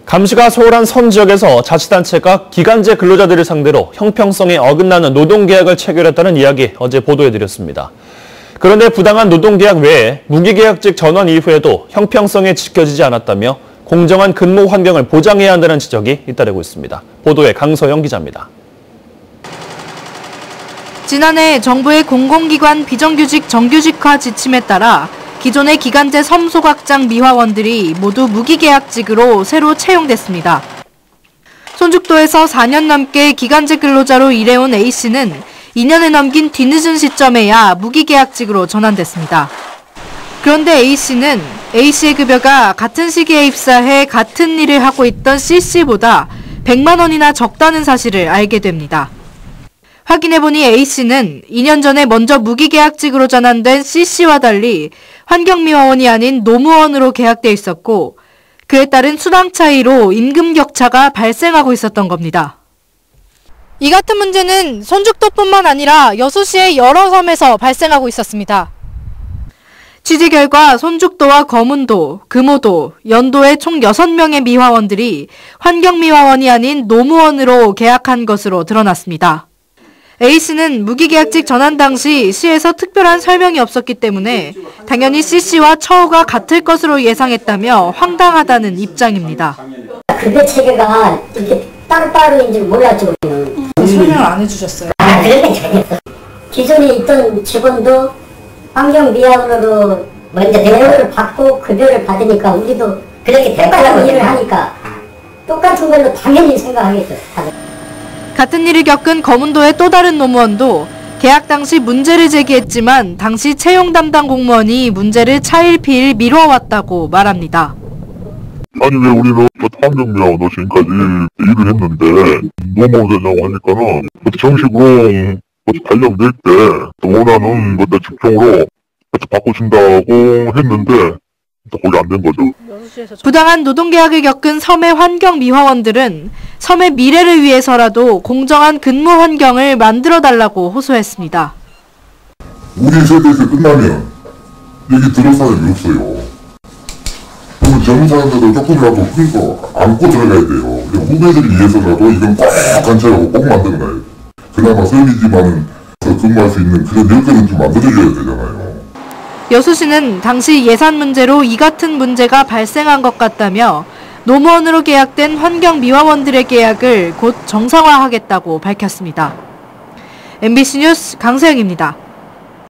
감시가 소홀한 선 지역에서 자치단체가 기간제 근로자들을 상대로 형평성에 어긋나는 노동계약을 체결했다는 이야기 어제 보도해드렸습니다. 그런데 부당한 노동계약 외에 무기계약직 전환 이후에도 형평성이 지켜지지 않았다며 공정한 근무 환경을 보장해야 한다는 지적이 잇따르고 있습니다. 보도에 강서영 기자입니다. 지난해 정부의 공공기관 비정규직 정규직화 지침에 따라 기존의 기간제 섬소각장 미화원들이 모두 무기계약직으로 새로 채용됐습니다. 손죽도에서 4년 넘게 기간제 근로자로 일해온 A씨는 2년을 넘긴 뒤늦은 시점에야 무기계약직으로 전환됐습니다. 그런데 A씨는 A씨의 급여가 같은 시기에 입사해 같은 일을 하고 있던 C씨보다 100만 원이나 적다는 사실을 알게 됩니다. 확인해보니 A씨는 2년 전에 먼저 무기계약직으로 전환된 C씨와 달리 환경미화원이 아닌 노무원으로 계약돼 있었고 그에 따른 수당 차이로 임금 격차가 발생하고 있었던 겁니다. 이 같은 문제는 손죽도뿐만 아니라 여수시의 여러 섬에서 발생하고 있었습니다. 취재 결과 손죽도와 거문도, 금오도, 연도의 총 6명의 미화원들이 환경미화원이 아닌 노무원으로 계약한 것으로 드러났습니다. A씨는 무기계약직 전환 당시 시에서 특별한 설명이 없었기 때문에 당연히 C씨와 처우가 같을 것으로 예상했다며 황당하다는 입장입니다. 급여 체계가 이렇게 따로따로인지 몰랐죠. 설명을 안 해주셨어요? 그런 게 전혀. 기존에 있던 직원도 환경미화원으로 먼저 대우를 받고 급여를 받으니까 우리도 그렇게 똑같은 일을 하니까 똑같은 걸로 당연히 생각하겠죠. 같은 일을 겪은 거문도의 또 다른 노무원도 계약 당시 문제를 제기했지만 당시 채용 담당 공무원이 문제를 차일피일 미뤄왔다고 말합니다. 아니 왜 우리는 환경미화원으로 지금까지 일을 했는데 노무원이라고 하니까는 정식으로 발령될 때 원하는 직종으로 바꿔준다고 했는데 거기 안 된 거죠. 부당한 노동계약을 겪은 섬의 환경미화원들은 섬의 미래를 위해서라도 공정한 근무 환경을 만들어달라고 호소했습니다. 우리 세대에서 끝나면 여기 들어올 사람이 없어요. 그러면 젊은 사람들도 조금이라도 큰 거 안고 들어가야 돼요. 후배들이 위해서라도 이건 꼭 관찰하고 꼭 만들어놔야 돼요. 그나마 섬이지만 근무할 수 있는 그런 여건은 좀 만들어줘야 되잖아요. 여수시는 당시 예산 문제로 이 같은 문제가 발생한 것 같다며 노무원으로 계약된 환경미화원들의 계약을 곧 정상화하겠다고 밝혔습니다. MBC 뉴스 강서영입니다.